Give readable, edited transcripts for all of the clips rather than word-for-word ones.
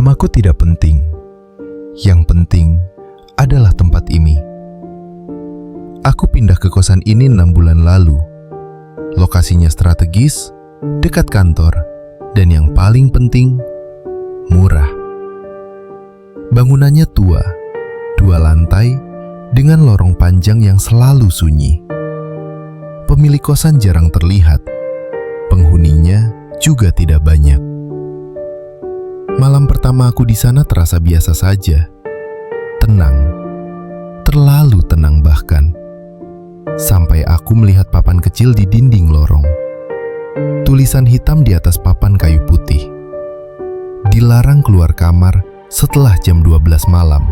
Namaku tidak penting. Yang penting adalah tempat ini. Aku pindah ke kosan ini 6 bulan lalu. Lokasinya strategis, dekat kantor, dan yang paling penting, murah. Bangunannya tua, 2 lantai, dengan lorong panjang yang selalu sunyi. Pemilik kosan jarang terlihat. Penghuninya juga tidak banyak. Malam pertama aku di sana terasa biasa saja. Tenang, terlalu tenang bahkan. Sampai aku melihat papan kecil di dinding lorong. Tulisan hitam di atas papan kayu putih. Dilarang keluar kamar setelah jam 12 malam.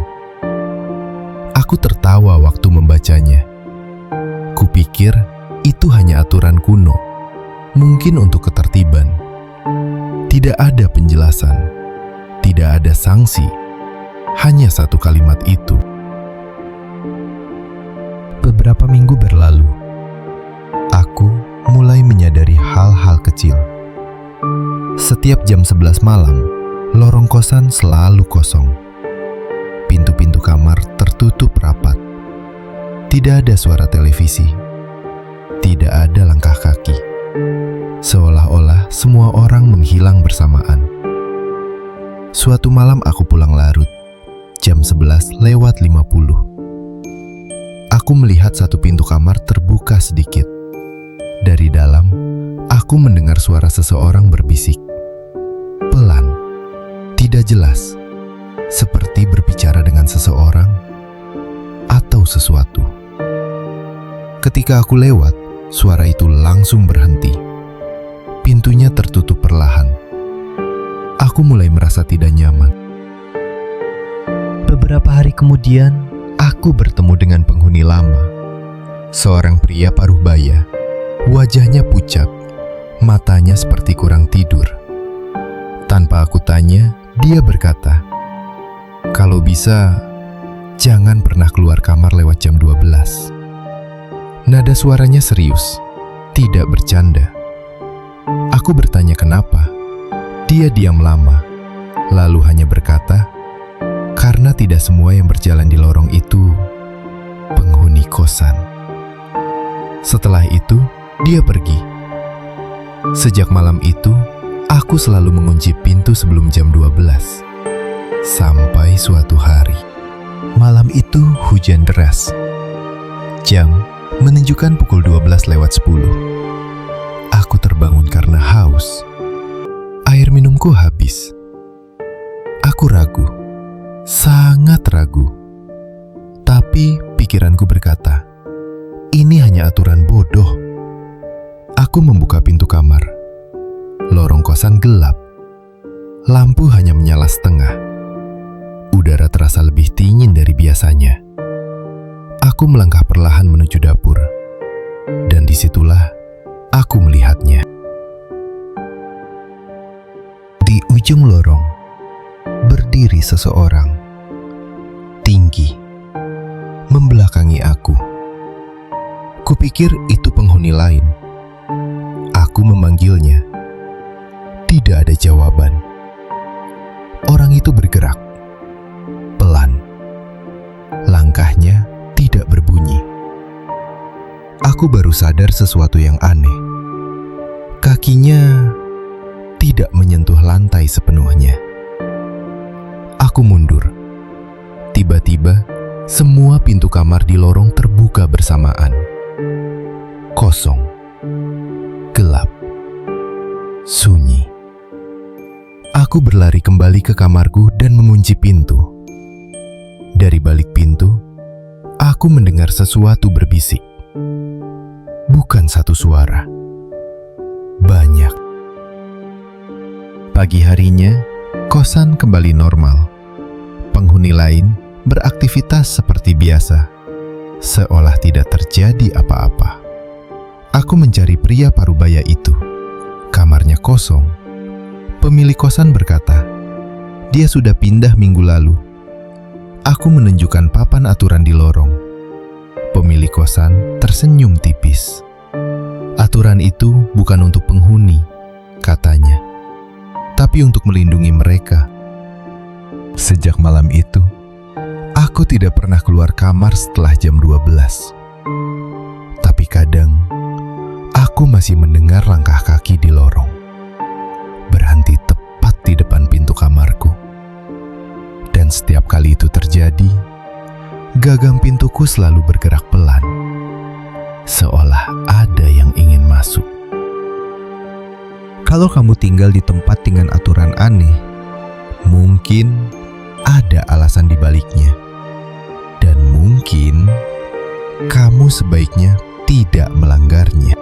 Aku tertawa waktu membacanya. Kupikir itu hanya aturan kuno, mungkin untuk ketertiban. Tidak ada penjelasan, tidak ada sanksi, hanya satu kalimat itu. Beberapa minggu berlalu, aku mulai menyadari hal-hal kecil. Setiap jam 11 malam, lorong kosan selalu kosong. Pintu-pintu kamar tertutup rapat. Tidak ada suara televisi. Tidak ada langkah kaki. Seolah-olah semua orang menghilang bersamaan. Suatu malam aku pulang larut, jam 11:50. Aku melihat satu pintu kamar terbuka sedikit. Dari dalam, aku mendengar suara seseorang berbisik. Pelan, tidak jelas, seperti berbicara dengan seseorang atau sesuatu. Ketika aku lewat, suara itu langsung berhenti. Pintunya tertutup perlahan. Aku mulai merasa tidak nyaman. Beberapa hari kemudian, aku bertemu dengan penghuni lama. Seorang pria paruh baya. Wajahnya pucat, matanya seperti kurang tidur. Tanpa aku tanya, dia berkata, "Kalau bisa, jangan pernah keluar kamar lewat jam 12. Nada suaranya serius, tidak bercanda. Aku bertanya kenapa. Dia diam lama, lalu hanya berkata, "Karena tidak semua yang berjalan di lorong itu penghuni kosan." Setelah itu, dia pergi. Sejak malam itu, aku selalu mengunci pintu sebelum jam 12. Sampai suatu hari. Malam itu hujan deras. Jam menunjukkan pukul 12:10. Aku terbangun karena haus. Air minumku habis. Aku ragu, sangat ragu. Tapi pikiranku berkata, ini hanya aturan bodoh. Aku membuka pintu kamar. Lorong kosan gelap. Lampu hanya menyala setengah. Udara terasa lebih dingin dari biasanya. Aku melangkah perlahan menuju dapur. Dan disitulah aku melihatnya. Di ujung lorong, berdiri seseorang. Tinggi. Membelakangi aku. Kupikir itu penghuni lain. Aku memanggilnya. Tidak ada jawaban. Orang itu bergerak. Pelan. Langkahnya tidak berbunyi. Aku baru sadar sesuatu yang aneh. Kakinya tidak menyentuh lantai sepenuhnya. Aku mundur. Tiba-tiba, semua pintu kamar di lorong terbuka bersamaan. Kosong. Gelap. Sunyi. Aku berlari kembali ke kamarku dan mengunci pintu. Dari balik pintu, aku mendengar sesuatu berbisik. Bukan satu suara. Banyak. Pagi harinya, kosan kembali normal. Penghuni lain beraktivitas seperti biasa, seolah tidak terjadi apa-apa. Aku mencari pria parubaya itu. Kamarnya kosong. Pemilik kosan berkata, dia sudah pindah minggu lalu. Aku menunjukkan papan aturan di lorong. Pemilik kosan tersenyum tipis. Aturan itu bukan untuk penghuni, katanya, tapi untuk melindungi mereka. Sejak malam itu, aku tidak pernah keluar kamar setelah jam 12. Tapi kadang, aku masih mendengar langkah kaki di lorong, berhenti tepat di depan pintu kamarku. Dan setiap kali itu terjadi, gagang pintuku selalu bergerak pelan, seolah ada yang ingin masuk. Kalau kamu tinggal di tempat dengan aturan aneh, Mungkin ada alasan di baliknya. Dan mungkin kamu sebaiknya tidak melanggarnya.